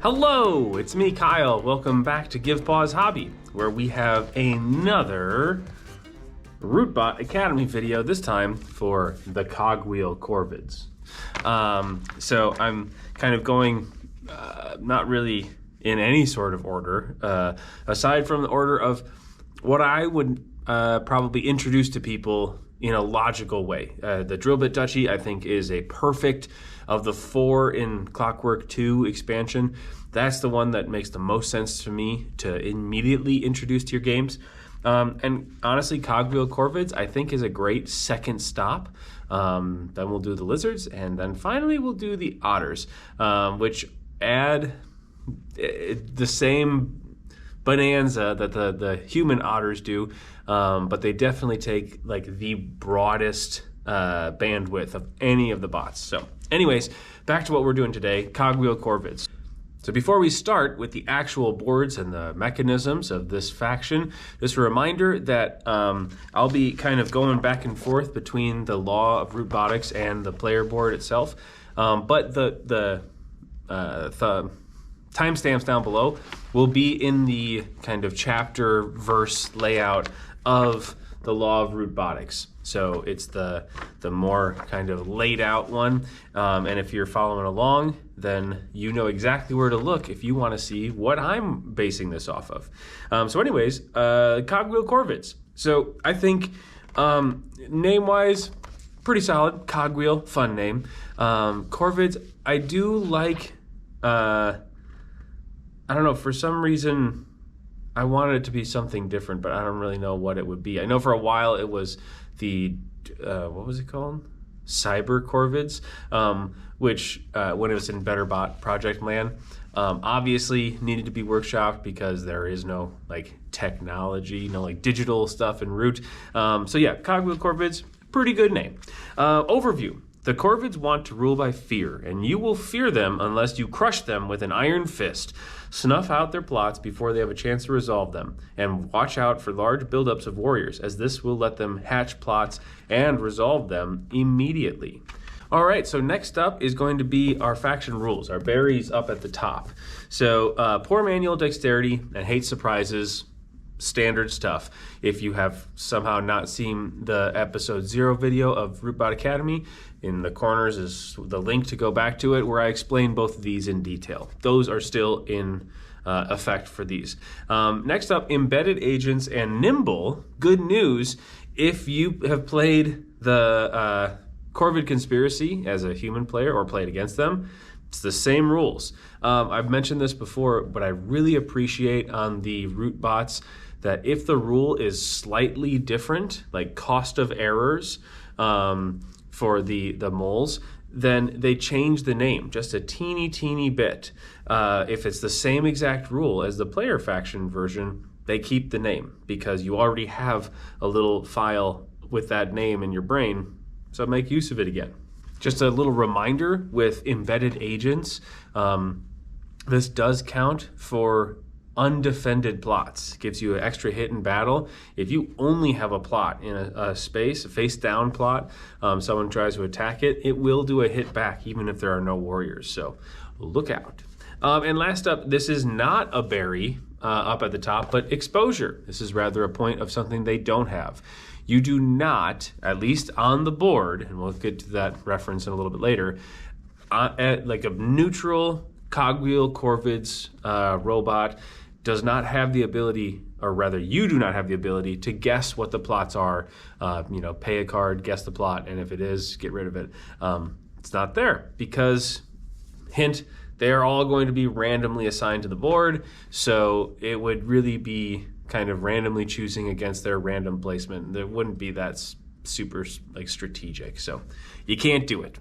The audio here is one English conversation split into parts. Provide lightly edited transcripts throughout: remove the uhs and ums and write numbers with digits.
Hello, it's me, Kyle. Welcome back to Give Pause Hobby, where we have another ROOTbot Academy video, this time for the Cogwheel Corvids. So I'm kind of going not really in any sort of order, aside from the order of what I would probably introduce to people in a logical way. The Drillbit Duchy, I think, is a perfect, of the 4 in Clockwork 2 expansion, that's the one that makes the most sense to me to immediately introduce to your games. And honestly, Cogwheel Corvids, I think, is a great second stop. Then we'll do the lizards, and then finally we'll do the otters, which add the same bonanza that the human otters do, but they definitely take like the broadest bandwidth of any of the bots. So anyways, back to what we're doing today, Cogwheel Corvids. So before we start with the actual boards and the mechanisms of this faction, just a reminder that I'll be kind of going back and forth between the law of rootbotics and the player board itself, but the timestamps down below will be in the kind of chapter verse layout of the law of rootbotics. So it's the more kind of laid out one, and if you're following along, then you know exactly where to look if you want to see what I'm basing this off of. So anyways, Cogwheel Corvids. So I think name-wise, pretty solid. Cogwheel, fun name. Corvids, I do like, I don't know, for some reason, I wanted it to be something different, but I don't really know what it would be. I know for a while it was the, what was it called? Cyber Corvids, which when it was in BetterBot Project Land, obviously needed to be workshopped because there is no like technology, no like digital stuff in Root. So yeah, Cogwheel Corvids, pretty good name. Overview. The Corvids want to rule by fear, and you will fear them unless you crush them with an iron fist. Snuff out their plots before they have a chance to resolve them, and watch out for large buildups of warriors, as this will let them hatch plots and resolve them immediately. All right, so next up is going to be our faction rules, our berries up at the top. So poor manual dexterity and hate surprises, standard stuff. If you have somehow not seen the episode 0 video of ROOTbot Academy, in the corners is the link to go back to it where I explain both of these in detail. Those are still in effect for these. Next up, embedded agents and nimble. Good news, if you have played the Corvid Conspiracy as a human player or played against them, it's the same rules. I've mentioned this before, but I really appreciate on the root bots that if the rule is slightly different, like cost of errors for the moles, then they change the name just a teeny bit. If it's the same exact rule as the player faction version, they keep the name because you already have a little file with that name in your brain, so make use of it again. Just a little reminder with embedded agents, this does count for undefended plots. Gives you an extra hit in battle. If you only have a plot in a space, a face down plot, someone tries to attack it, it will do a hit back even if there are no warriors, so look out. And last up, this is not a berry up at the top, but exposure. This is rather a point of something they don't have. You do not, at least on the board, and we'll get to that reference in a little bit later, like a neutral Cogwheel Corvids robot does not have the ability, or rather you do not have the ability to guess what the plots are. Pay a card, guess the plot, and if it is, get rid of it. It's not there because, hint, they are all going to be randomly assigned to the board, so it would really be kind of randomly choosing against their random placement. There wouldn't be that super like strategic, so you can't do it.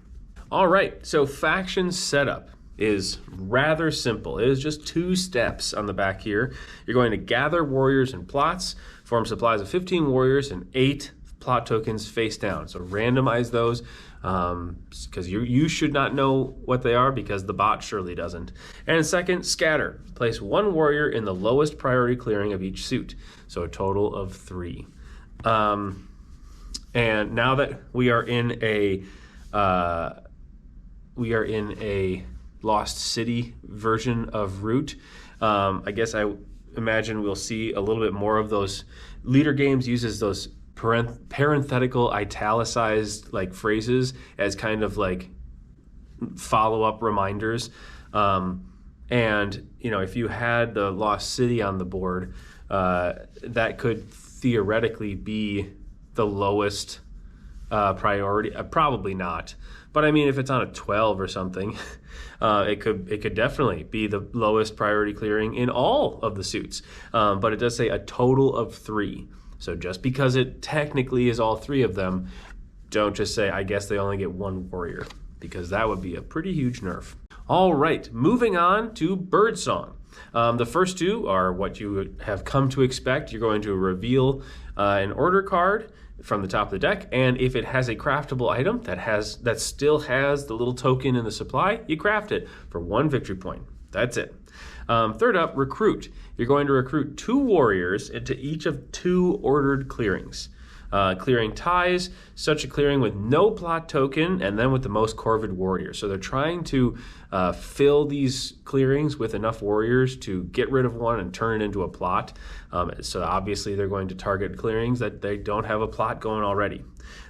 All right, so faction setup is rather simple. It is just 2 steps on the back here. You're going to gather warriors and plots, form supplies of 15 warriors and 8 plot tokens face down. So randomize those because you should not know what they are because the bot surely doesn't. And second, scatter. Place 1 warrior in the lowest priority clearing of each suit. So a total of 3. And now that we are in a Lost City version of Root. I guess I imagine we'll see a little bit more of those. Leader Games uses those parenthetical italicized like phrases as kind of like follow-up reminders. And you know, if you had the Lost City on the board, that could theoretically be the lowest priority. Probably not, but I mean, if it's on a 12 or something, it could definitely be the lowest priority clearing in all of the suits. But it does say a total of 3. So just because it technically is all 3 of them, don't just say, I guess they only get 1 warrior, because that would be a pretty huge nerf. All right, moving on to Birdsong. The first 2 are what you have come to expect. You're going to reveal an order card from the top of the deck, and if it has a craftable item that still has the little token in the supply, you craft it for 1 victory point. That's it. Third up, recruit. You're going to recruit 2 warriors into each of 2 ordered clearings. Clearing ties such a clearing with no plot token and then with the most Corvid warriors. So they're trying to fill these clearings with enough warriors to get rid of one and turn it into a plot. So obviously they're going to target clearings that they don't have a plot going already.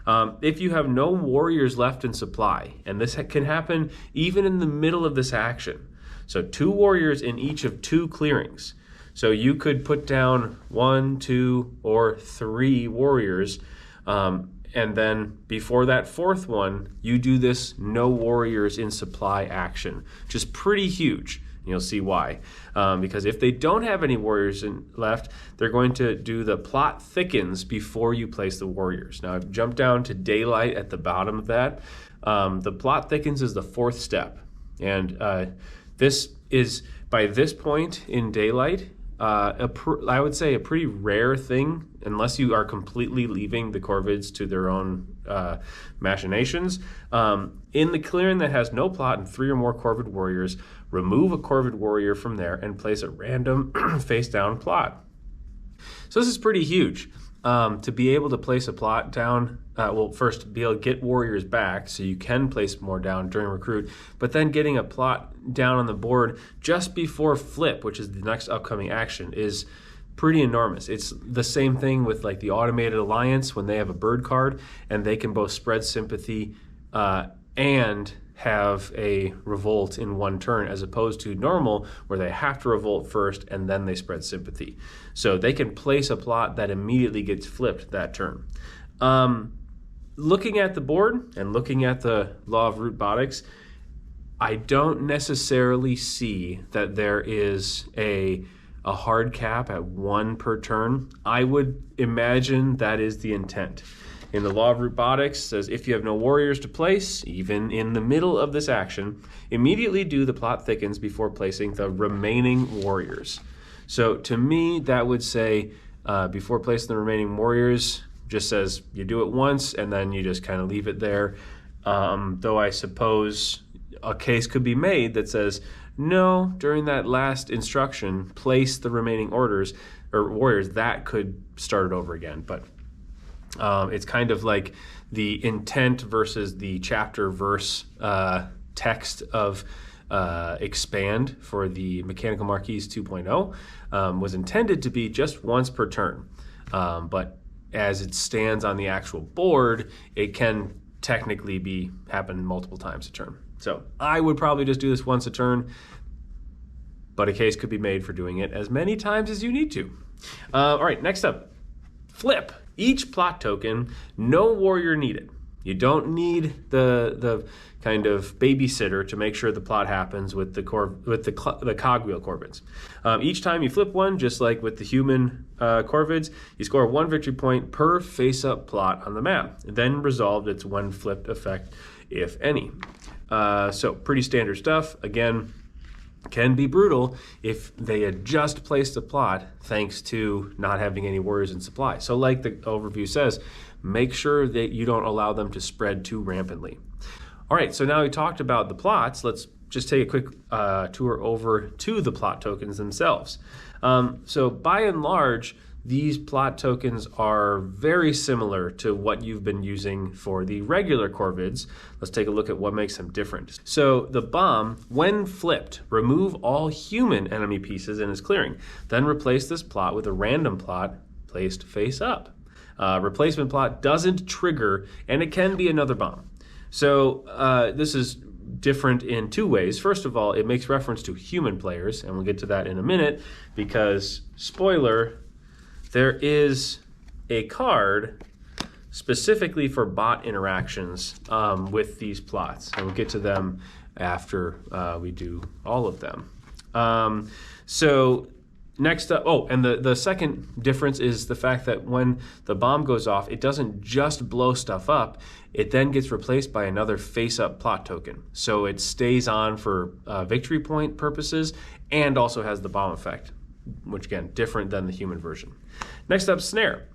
If you have no warriors left in supply, and this can happen even in the middle of this action. So 2 warriors in each of 2 clearings. So you could put down 1, 2, or 3 warriors, and then before that 4th one, you do this no warriors in supply action, which is pretty huge. And you'll see why. Because if they don't have any warriors left, they're going to do the Plot Thickens before you place the warriors. Now I've jumped down to Daylight at the bottom of that. The Plot Thickens is the 4th step, and this is, by this point in Daylight, I would say a pretty rare thing, unless you are completely leaving the Corvids to their own machinations. In the clearing that has no plot and 3 or more Corvid warriors, remove a Corvid warrior from there and place a random face-down plot. So this is pretty huge. To be able to place a plot down, well, first be able to get warriors back so you can place more down during recruit, but then getting a plot down on the board just before flip, which is the next upcoming action, is pretty enormous. It's the same thing with like the Automated Alliance when they have a bird card and they can both spread sympathy and have a revolt in 1 turn, as opposed to normal where they have to revolt first and then they spread sympathy. So they can place a plot that immediately gets flipped that turn. Looking at the board and looking at the law of rootbotics, I don't necessarily see that there is a hard cap at 1 per turn. I would imagine that is the intent. In the law of rootbotics, says if you have no warriors to place, even in the middle of this action, immediately do the Plot Thickens before placing the remaining warriors. So to me, that would say before placing the remaining warriors, just says you do it once and then you just kind of leave it there. Though I suppose a case could be made that says, no, during that last instruction, place the remaining orders or warriors. That could start it over again. But it's kind of like the intent versus the chapter verse text of Expand for the Mechanical Marquise 2.0 was intended to be just once per turn. But as it stands on the actual board, it can technically happen multiple times a turn. So I would probably just do this once a turn, but a case could be made for doing it as many times as you need to. All right, next up, flip. Each plot token, no warrior needed. You don't need the kind of babysitter to make sure the plot happens with the Cogwheel Corvids. Each time you flip one, just like with the human Corvids, you score 1 victory point per face-up plot on the map. Then resolved its 1 flipped effect, if any. So pretty standard stuff. Again, can be brutal if they had just placed a plot thanks to not having any warriors in supply. So like the overview says, make sure that you don't allow them to spread too rampantly. All right, so now we talked about the plots. Let's just take a quick tour over to the plot tokens themselves. So by and large, these plot tokens are very similar to what you've been using for the regular Corvids. Let's take a look at what makes them different. So the bomb, when flipped, remove all human enemy pieces in its clearing. Then replace this plot with a random plot placed face up. Replacement plot doesn't trigger, and it can be another bomb. So this is different in two ways. First of all, it makes reference to human players, and we'll get to that in a minute because, spoiler, there is a card specifically for bot interactions with these plots, and we'll get to them after we do all of them. So next up, and the second difference is the fact that when the bomb goes off, it doesn't just blow stuff up, it then gets replaced by another face-up plot token. So it stays on for victory point purposes and also has the bomb effect, which again, different than the human version. Next up, snare.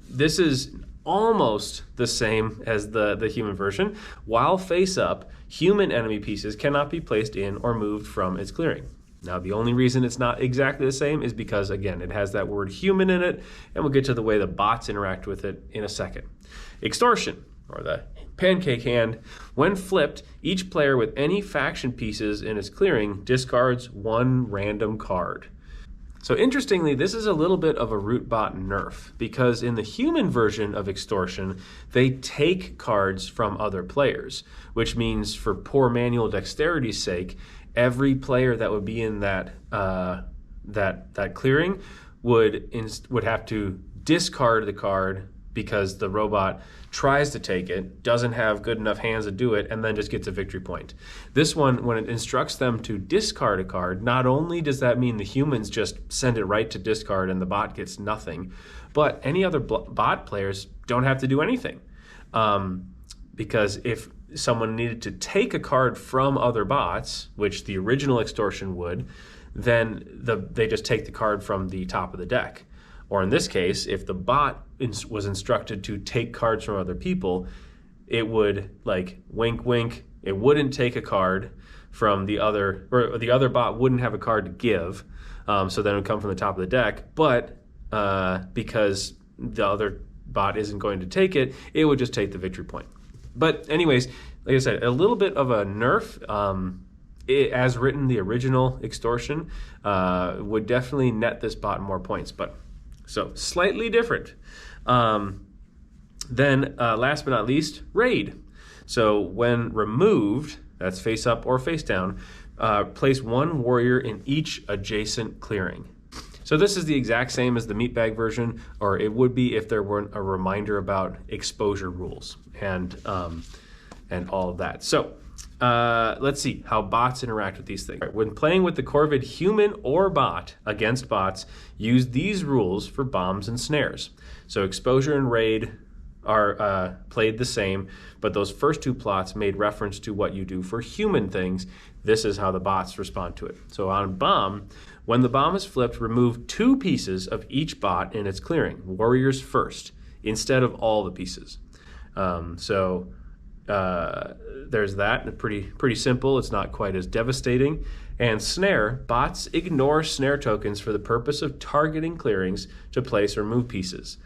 This is almost the same as the human version. While face-up, human enemy pieces cannot be placed in or moved from its clearing. Now, the only reason it's not exactly the same is because, again, it has that word human in it, and we'll get to the way the bots interact with it in a second. Extortion, or the pancake hand. When flipped, each player with any faction pieces in its clearing discards one random card. So interestingly, this is a little bit of a ROOTbot nerf, because in the human version of Extortion, they take cards from other players, which means for poor manual dexterity's sake, every player that would be in that clearing would have to discard the card because the robot tries to take it, doesn't have good enough hands to do it, and then just gets a victory point. This one, when it instructs them to discard a card, not only does that mean the humans just send it right to discard and the bot gets nothing, but any other bot players don't have to do anything. Because if someone needed to take a card from other bots, which the original Extortion would, then they just take the card from the top of the deck. Or in this case, if the bot was instructed to take cards from other people, it would, like, wink, wink, it wouldn't take a card from the other, or the other bot wouldn't have a card to give, so then it would come from the top of the deck, but because the other bot isn't going to take it, it would just take the victory point. But anyways, like I said, a little bit of a nerf. As written, the original Extortion would definitely net this bot more points, but so slightly different. Then last but not least, raid. So when removed, that's face up or face down, place one warrior in each adjacent clearing. So this is the exact same as the meatbag version, or it would be if there weren't a reminder about exposure rules and all of that. So let's see how bots interact with these things. When playing with the Corvid human or bot against bots, use these rules for bombs and snares. So exposure and raid are played the same, but those first two plots made reference to what you do for human things. This is how the bots respond to it. So on bomb, when the bomb is flipped, remove two pieces of each bot in its clearing, warriors first, instead of all the pieces. There's that, pretty simple. It's not quite as devastating. And snare, bots ignore snare tokens for the purpose of targeting clearings to place or move pieces.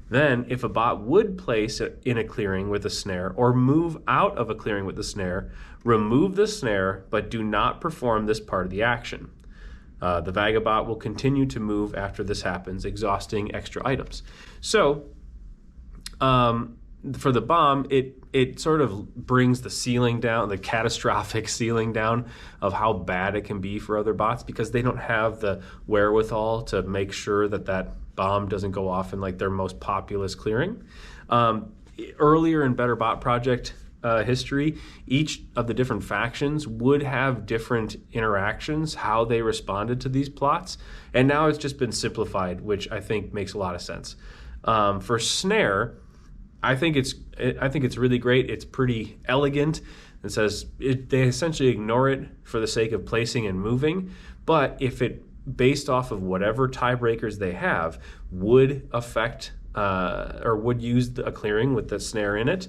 Then, if a bot would place in a clearing with a snare or move out of a clearing with a snare, remove the snare, but do not perform this part of the action. The Vagabot will continue to move after this happens, exhausting extra items. So, for the bomb, it sort of brings the ceiling down, the catastrophic ceiling down of how bad it can be for other bots, because they don't have the wherewithal to make sure that bomb doesn't go off in like their most populous clearing. Earlier in Better Bot Project history, each of the different factions would have different interactions, how they responded to these plots, and now it's just been simplified, which I think makes a lot of sense. For snare, I think it's really great. It's pretty elegant. It says they essentially ignore it for the sake of placing and moving, but if it, based off of whatever tiebreakers they have, would affect or would use a clearing with the snare in it,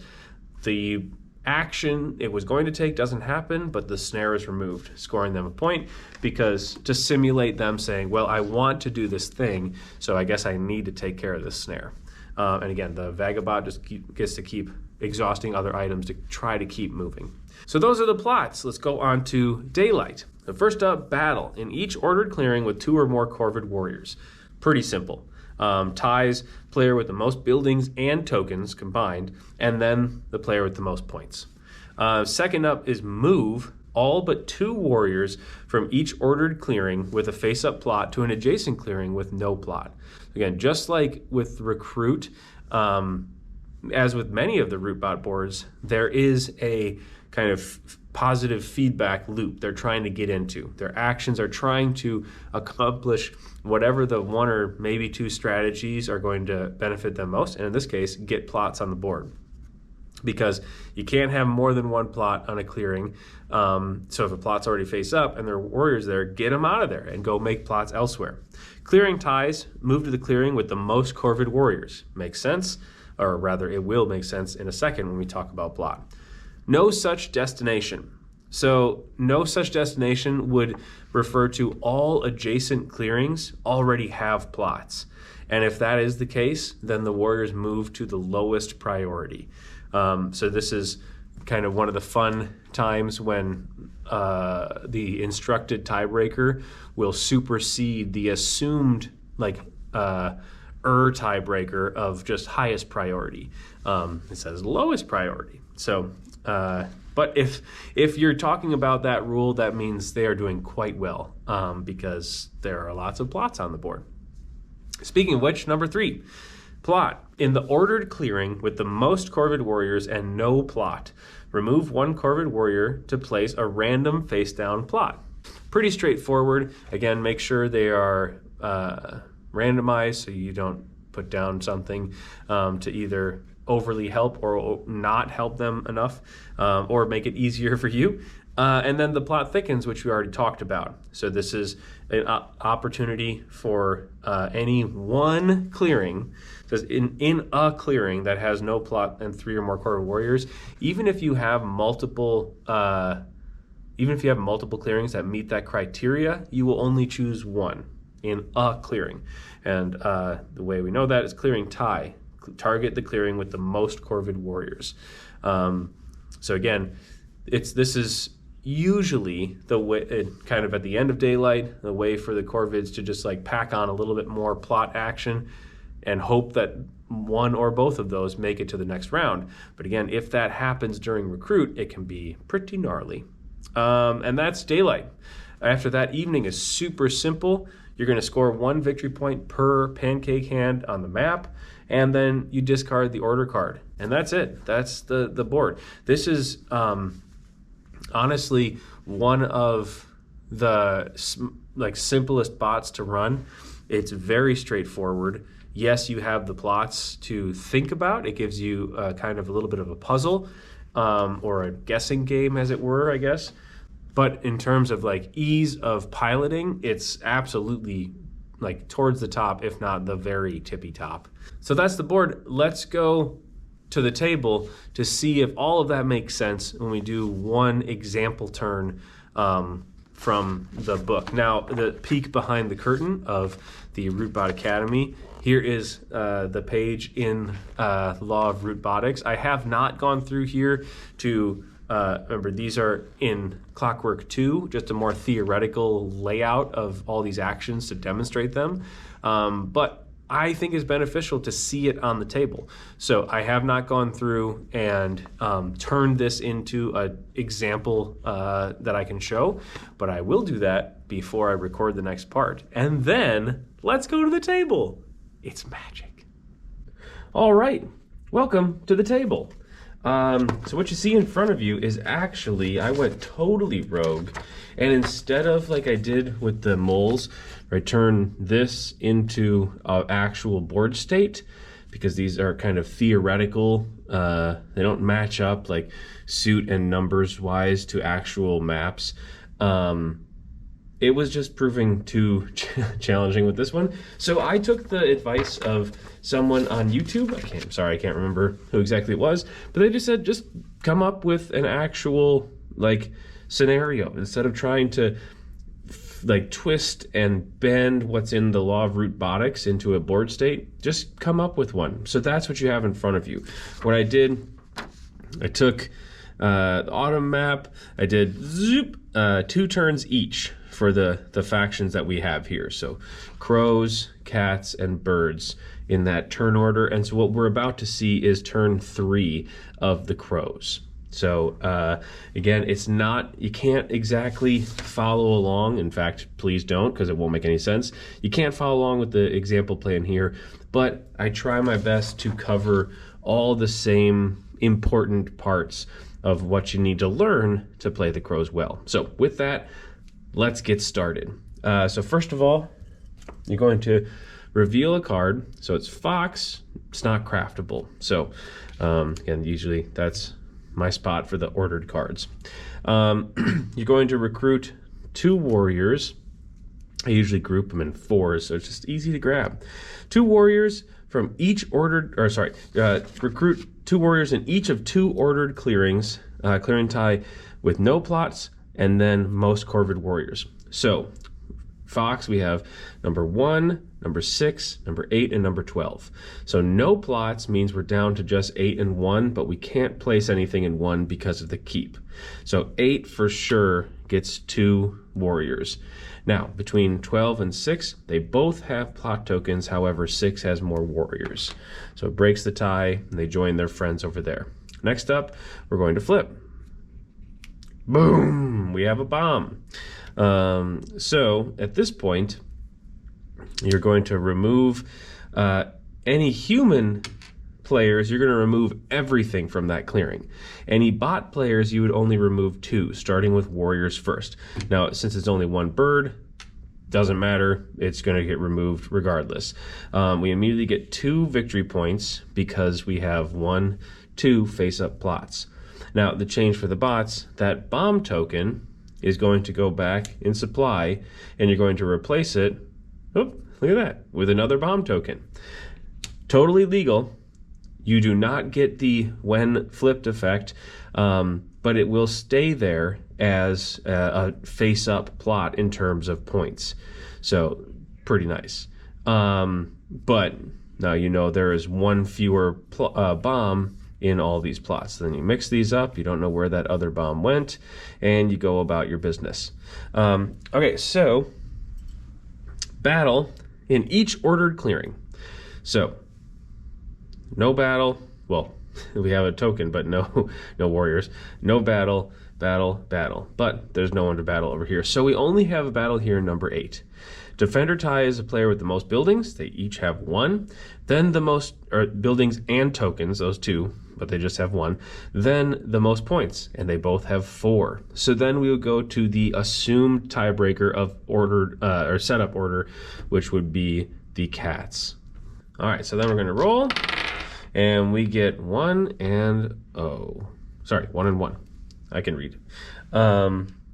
the action it was going to take doesn't happen, but the snare is removed, scoring them a point, because to simulate them saying, well, I want to do this thing, so I guess I need to take care of this snare. And again, the Vagabot just gets to keep exhausting other items to try to keep moving. So those are the plots. Let's go on to Daylight. The first up, Battle. In each ordered clearing with 2 or more Corvid warriors. Pretty simple. Ties player with the most buildings and tokens combined, and then the player with the most points. Second up is Move all but 2 warriors from each ordered clearing with a face-up plot to an adjacent clearing with no plot. Again, just like with Recruit, as with many of the ROOTbot boards, there is a kind of positive feedback loop they're trying to get into. Their actions are trying to accomplish whatever the 1 or maybe 2 strategies are going to benefit them most, and in this case, get plots on the board. Because you can't have more than 1 plot on a clearing, so if a plot's already face up and there are warriors there, get them out of there and go make plots elsewhere. Clearing ties, move to the clearing with the most Corvid warriors. Makes sense, or rather it will make sense in a second when we talk about plot. No such destination. So no such destination would refer to all adjacent clearings already have plots. And if that is the case, then the warriors move to the lowest priority. So this is kind of one of the fun times when the instructed tiebreaker will supersede the assumed tiebreaker of just highest priority. It says lowest priority. So, but if you're talking about that rule, that means they are doing quite well because there are lots of plots on the board. Speaking of which, number 3, plot. In the ordered clearing with the most Corvid warriors and no plot, remove 1 Corvid warrior to place a random face-down plot. Pretty straightforward. Again, make sure they are randomized so you don't put down something to either overly help or not help them enough, or make it easier for you. And then the Plot Thickens, which we already talked about. So this is an opportunity for any 1 clearing, says in a clearing that has no plot and 3 or more Corvid warriors, even if you have multiple clearings that meet that criteria, you will only choose 1 in a clearing. And the way we know that is clearing tie. Target the clearing with the most Corvid warriors. So again, this is usually the way, kind of at the end of Daylight, the way for the Corvids to just like pack on a little bit more plot action and hope that 1 or both of those make it to the next round. But again, if that happens during Recruit, it can be pretty gnarly. And that's Daylight. After that, Evening is super simple. You're going to score 1 victory point per pancake hand on the map, and then you discard the order card. And that's it. That's the board. This is honestly one of the simplest bots to run. It's very straightforward. Yes, you have the plots to think about. It gives you kind of a little bit of a puzzle or a guessing game, as it were, I guess. But in terms of ease of piloting, it's absolutely towards the top, if not the very tippy top. So that's the board. Let's go to the table to see if all of that makes sense when we do 1 example turn from the book. Now, the peek behind the curtain of the ROOTbot Academy. Here is the page in Law of Rootbotics. I have not gone through here to remember, these are in Clockwork 2, just a more theoretical layout of all these actions to demonstrate them. But I think it's beneficial to see it on the table. So I have not gone through and turned this into an example that I can show, but I will do that before I record the next part. And then let's go to the table. It's magic. All right, welcome to the table. So what you see in front of you is actually, I went totally rogue, and instead of like I did with the moles, I turned this into an actual board state, because these are kind of theoretical. They don't match up like suit and numbers wise to actual maps. It was just proving too challenging with this one. So I took the advice of someone on YouTube. I can't remember who exactly it was, but they just said, just come up with an actual like scenario instead of trying to like twist and bend what's in the law of rootbotics into a board state. Just come up with one. So that's what you have in front of you. What I did, I took the autumn map, I did 2 turns each for the factions that we have here. So crows, cats, and birds in that turn order. And so what we're about to see is turn 3 of the crows. So again, it's not, you can't exactly follow along. In fact, please don't, because it won't make any sense. You can't follow along with the example plan here, but I try my best to cover all the same important parts of what you need to learn to play the crows well. So with that, let's get started. So first of all, you're going to reveal a card. So it's fox, it's not craftable. So again, usually that's my spot for the ordered cards. You're going to recruit 2 warriors. I usually group them in 4s, so it's just easy to grab. 2 warriors from each ordered, or sorry, recruit 2 warriors in each of 2 ordered clearings, clearing tie with no plots, and then most corvid warriors. So fox, we have number 1, number 6, number 8, and number 12. So no plots means we're down to just 8 and 1, but we can't place anything in 1 because of the keep. So 8 for sure gets 2 warriors. Now, between 12 and 6, they both have plot tokens. However, 6 has more warriors. So it breaks the tie, and they join their friends over there. Next up, we're going to flip. Boom! We have a bomb. So at this point, you're going to remove any human players. You're going to remove everything from that clearing. Any bot players, you would only remove 2, starting with warriors first. Now, since it's only 1 bird, doesn't matter. It's going to get removed regardless. We immediately get 2 victory points because we have 1, 2 face-up plots. Now, the change for the bots, that bomb token is going to go back in supply, and you're going to replace it, look at that, with another bomb token. Totally legal. You do not get the when flipped effect, but it will stay there as a face-up plot in terms of points. So, pretty nice. But now you know there is 1 fewer bomb in all these plots. Then you mix these up, you don't know where that other bomb went, and you go about your business. Okay, so battle in each ordered clearing. So no battle, well, we have a token, but no warriors. No battle, battle. But there's no one to battle over here. So we only have a battle here in number 8. Defender tie is a player with the most buildings. They each have 1. Then the most, or buildings and tokens, those 2, but they just have 1. Then the most points, and they both have 4. So then we would go to the assumed tiebreaker of ordered or setup order, which would be the cats. All right, so then we're going to roll, and we get 1 and 0. Sorry, 1 and 1. I can read.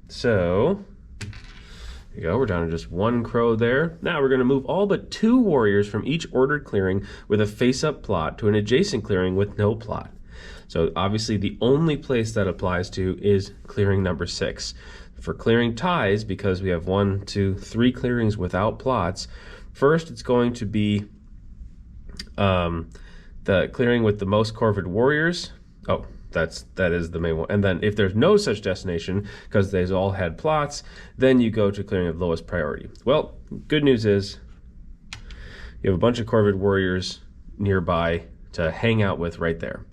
So there you go, we're down to just 1 crow there. Now we're going to move all but 2 warriors from each ordered clearing with a face-up plot to an adjacent clearing with no plot. So obviously the only place that applies to is clearing number 6. For clearing ties, because we have 1, 2, 3 clearings without plots, first it's going to be the clearing with the most corvid warriors. Oh, that is the main one. And then if there's no such destination, because they all had plots, then you go to clearing of lowest priority. Well, good news is you have a bunch of corvid warriors nearby to hang out with right there.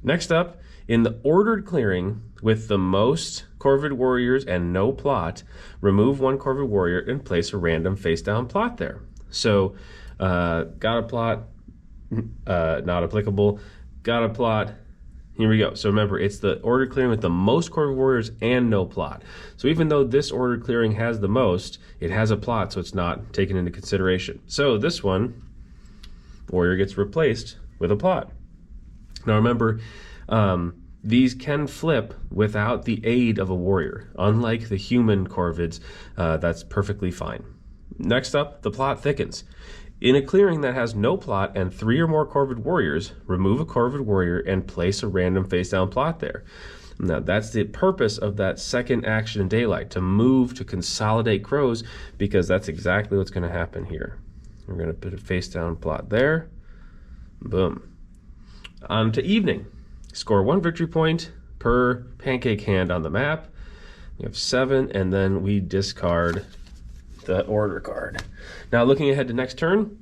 Next up, in the ordered clearing with the most corvid warriors and no plot, remove 1 corvid warrior and place a random face down plot there. So got a plot, not applicable, got a plot. Here we go. So remember, it's the ordered clearing with the most corvid warriors and no plot. So even though this ordered clearing has the most, it has a plot, so it's not taken into consideration. So this one, warrior gets replaced with a plot. Now remember, these can flip without the aid of a warrior. Unlike the human corvids, that's perfectly fine. Next up, the plot thickens. In a clearing that has no plot and 3 or more Corvid warriors, remove a Corvid warrior and place a random face-down plot there. Now, that's the purpose of that second action in Daylight, to move, to consolidate crows, because that's exactly what's going to happen here. We're going to put a face-down plot there. Boom. On to Evening. Score 1 victory point per pancake hand on the map. We have 7, and then we discard the order card. Now, looking ahead to next turn,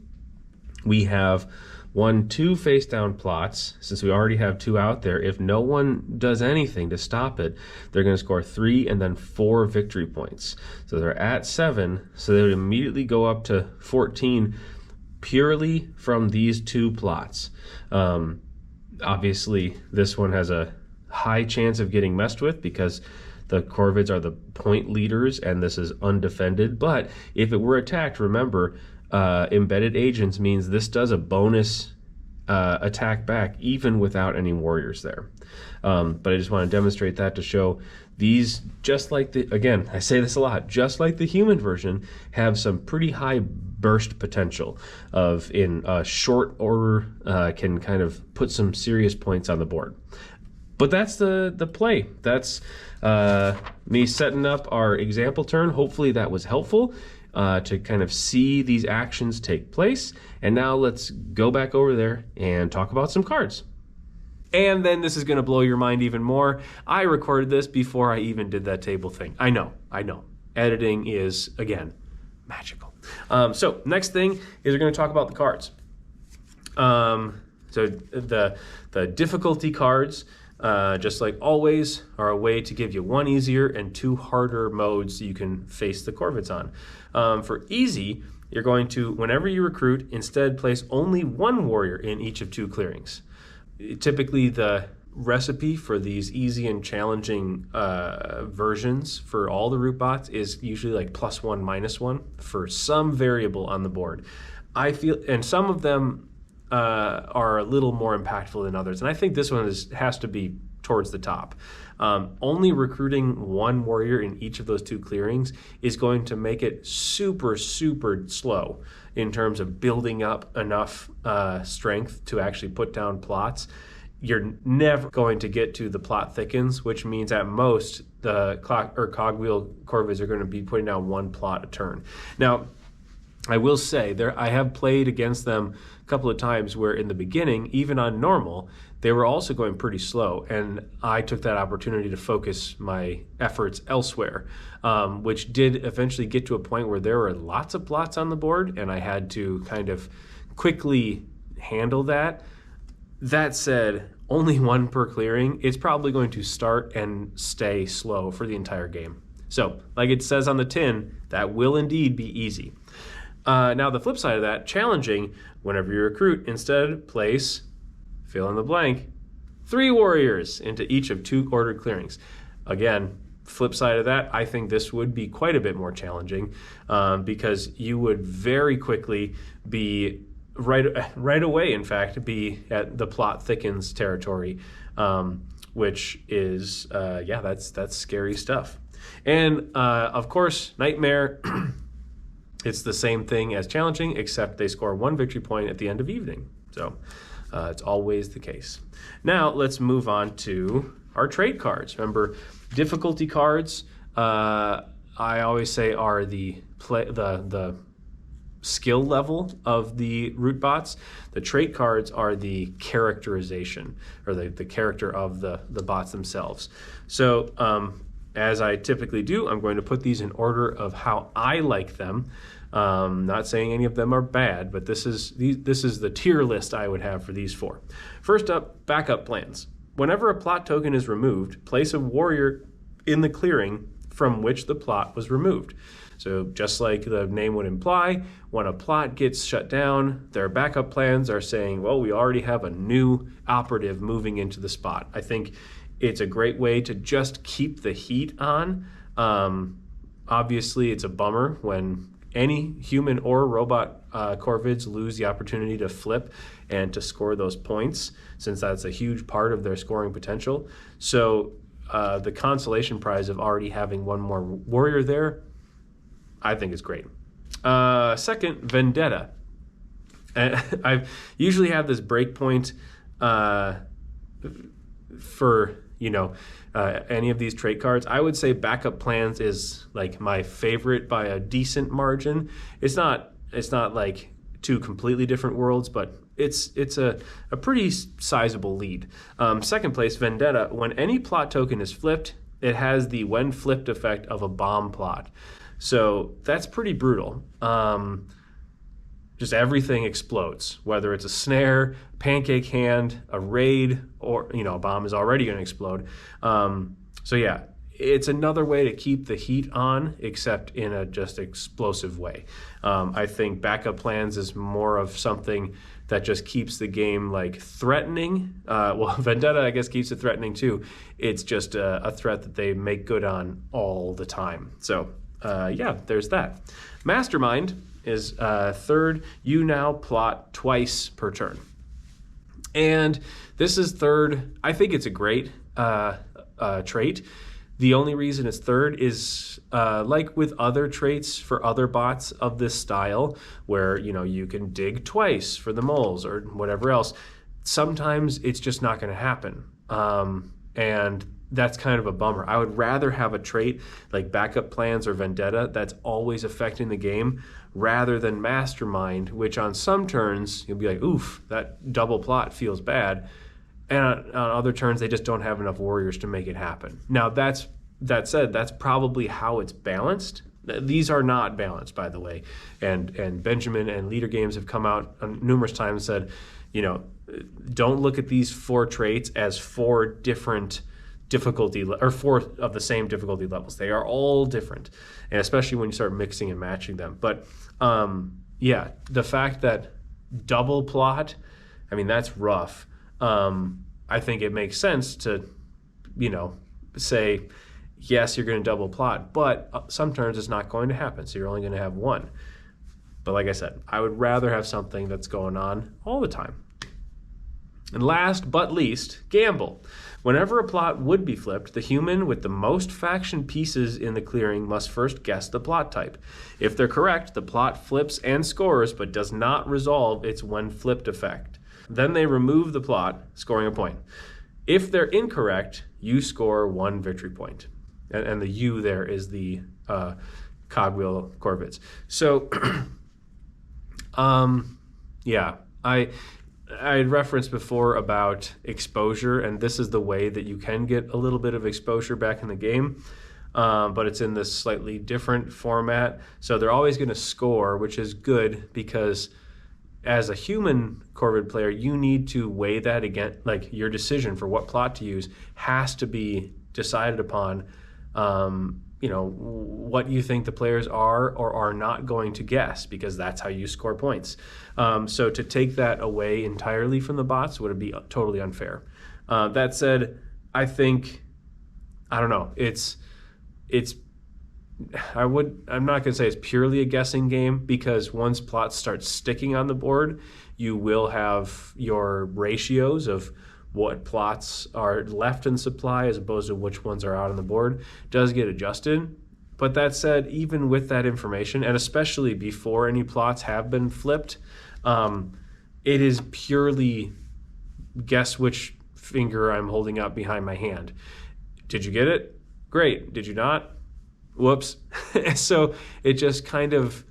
we have 1, 2 face down plots. Since we already have 2 out there, if no one does anything to stop it, they're going to score 3 and then 4 victory points. So they're at 7, so they would immediately go up to 14 purely from these 2 plots. Obviously, this one has a high chance of getting messed with because the Corvids are the point leaders and this is undefended. But if it were attacked, remember, embedded agents means this does a bonus attack back even without any warriors there. But I just want to demonstrate that to show these, just like the, again, I say this a lot, just like the human version, have some pretty high burst potential of, in short order, can kind of put some serious points on the board. But that's the play. That's me setting up our example turn. Hopefully that was helpful to kind of see these actions take place. And now let's go back over there and talk about some cards. And then this is going to blow your mind even more. I recorded this before I even did that table thing. I know. Editing is, again, magical. So next thing is we're going to talk about the cards. So the difficulty cards, just like always, are a way to give you 1 easier and 2 harder modes you can face the Corvids on. For easy, you're going to, whenever you recruit, instead place only 1 warrior in each of 2 clearings. Typically, the recipe for these easy and challenging versions for all the root bots is usually like +1, -1 for some variable on the board. I feel, and some of them are a little more impactful than others, and I think this one has to be towards the top. Only recruiting 1 warrior in each of those 2 clearings is going to make it super, super slow in terms of building up enough strength to actually put down plots. You're never going to get to the Plot Thickens, which means at most the Cogwheel Corvids are going to be putting down 1 plot a turn. Now, I will say, I have played against them a couple of times where in the beginning, even on normal, they were also going pretty slow, and I took that opportunity to focus my efforts elsewhere, which did eventually get to a point where there were lots of plots on the board, and I had to kind of quickly handle that. That said, only 1 per clearing, it's probably going to start and stay slow for the entire game. So, like it says on the tin, that will indeed be easy. Now, the flip side of that, challenging, whenever you recruit, instead place, fill in the blank, 3 warriors into each of 2 ordered clearings. Again, flip side of that, I think this would be quite a bit more challenging because you would very quickly be, right away, in fact, be at the Plot Thickens territory, which is, yeah, that's scary stuff. And, of course, Nightmare... It's the same thing as challenging, except they score 1 victory point at the end of Evening. So it's always the case. Now let's move on to our trade cards. Remember, difficulty cards, I always say, are the skill level of the root bots. The trait cards are the characterization, or the character of the bots themselves. So as I typically do, I'm going to put these in order of how I like them. Not saying any of them are bad, but this is the tier list I would have for these 4. First up, backup plans. Whenever a plot token is removed, place a warrior in the clearing from which the plot was removed. So just like the name would imply, when a plot gets shut down, their backup plans are saying, well, we already have a new operative moving into the spot. I think it's a great way to just keep the heat on. Obviously, it's a bummer when any human or robot Corvids lose the opportunity to flip and to score those points, since that's a huge part of their scoring potential. So the consolation prize of already having 1 more warrior there, I think is great. Second, Vendetta. I usually have this breakpoint for any of these trait cards. I would say Backup Plans is like my favorite by a decent margin. It's not like two completely different worlds, but it's a pretty sizable lead. Second place, Vendetta. When any plot token is flipped, it has the when flipped effect of a bomb plot. So that's pretty brutal. Just everything explodes, whether it's a snare, pancake hand, a raid, or a bomb is already going to explode. So yeah, it's another way to keep the heat on, except in a just explosive way. I think Backup Plans is more of something that just keeps the game like threatening. Well, Vendetta, I guess, keeps it threatening too. It's just a threat that they make good on all the time. So yeah, there's that. Mastermind is third. You now plot twice per turn. And this is third. I think it's a great trait. The only reason it's third is like with other traits for other bots of this style, where you can dig twice for the moles or whatever else. Sometimes it's just not going to happen, and that's kind of a bummer. I would rather have a trait like Backup Plans or Vendetta that's always affecting the game, rather than Mastermind, which on some turns you'll be like, oof, that double plot feels bad. And on other turns, they just don't have enough warriors to make it happen. Now, that said, that's probably how it's balanced. These are not balanced, by the way. And Benjamin and Leader Games have come out numerous times and said, don't look at these 4 traits as 4 different difficulty, or 4 of the same difficulty levels. They are all different, and especially when you start mixing and matching them. But yeah, the fact that double plot, I mean, that's rough. I think it makes sense to, say, yes, you're going to double plot, but some turns it's not going to happen, so you're only going to have 1. But like I said, I would rather have something that's going on all the time. And last but least, gamble. Whenever a plot would be flipped, the human with the most faction pieces in the clearing must first guess the plot type. If they're correct, the plot flips and scores, but does not resolve its when flipped effect. Then they remove the plot, scoring a point. If they're incorrect, you score 1 victory point. And the U there is the Cogwheel Corvids. So, yeah, I referenced before about exposure, and this is the way that you can get a little bit of exposure back in the game, but it's in this slightly different format. So they're always going to score, which is good, because as a human Corvid player, you need to weigh that against, like, your decision for what plot to use has to be decided upon, what you think the players are or are not going to guess, because that's how you score points. So to take that away entirely from the bots would be totally unfair. That said, I think, I don't know, I'm not going to say it's purely a guessing game, because once plots start sticking on the board, you will have your ratios of what plots are left in supply as opposed to which ones are out on the board does get adjusted. But that said, even with that information, and especially before any plots have been flipped, it is purely guess which finger I'm holding up behind my hand. Did you get it? Great. Did you not? Whoops. So it just kind of,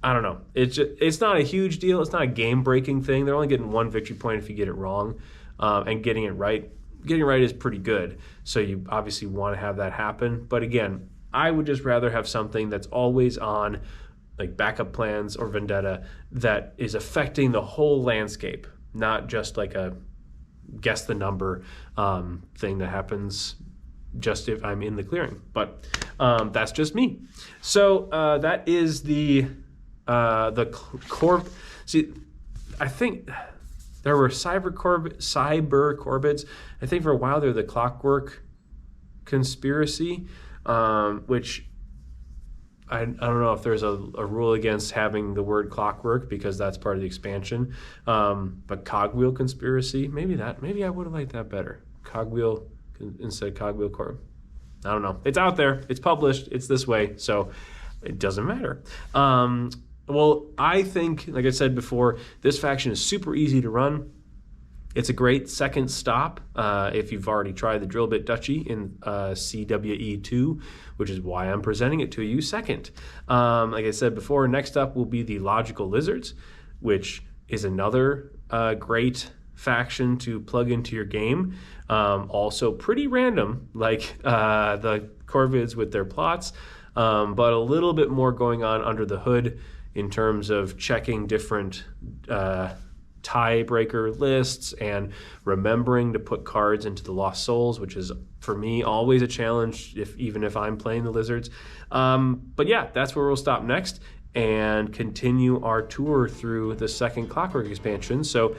I don't know. It's not a huge deal. It's not a game-breaking thing. They're only getting 1 victory point if you get it wrong. And getting it right is pretty good. So you obviously want to have that happen. But again, I would just rather have something that's always on, like Backup Plans or Vendetta, that is affecting the whole landscape, not just like a guess the number thing that happens just if I'm in the clearing. But that's just me. So that is the Corv. See, I think there were cyber Corvids. I think for a while they're the Clockwork conspiracy, which I don't know if there's a rule against having the word Clockwork, because that's part of the expansion. But Cogwheel conspiracy, maybe I would have liked that better. Cogwheel instead of Cogwheel Corv. I don't know. It's out there. It's published. It's this way. So it doesn't matter. Well, I think, like I said before, this faction is super easy to run. It's a great second stop if you've already tried the Drillbit Duchy in CWE2, which is why I'm presenting it to you second. Like I said before, next up will be the Logical Lizards, which is another great faction to plug into your game. Also pretty random, like the Corvids with their plots, but a little bit more going on under the hood in terms of checking different tiebreaker lists and remembering to put cards into the Lost Souls, which is for me always a challenge, even if I'm playing the Lizards. But yeah, that's where we'll stop next and continue our tour through the second Clockwork expansion. So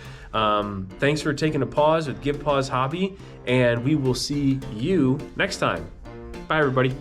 thanks for taking a pause with Give Pause Hobby, and we will see you next time. Bye, everybody.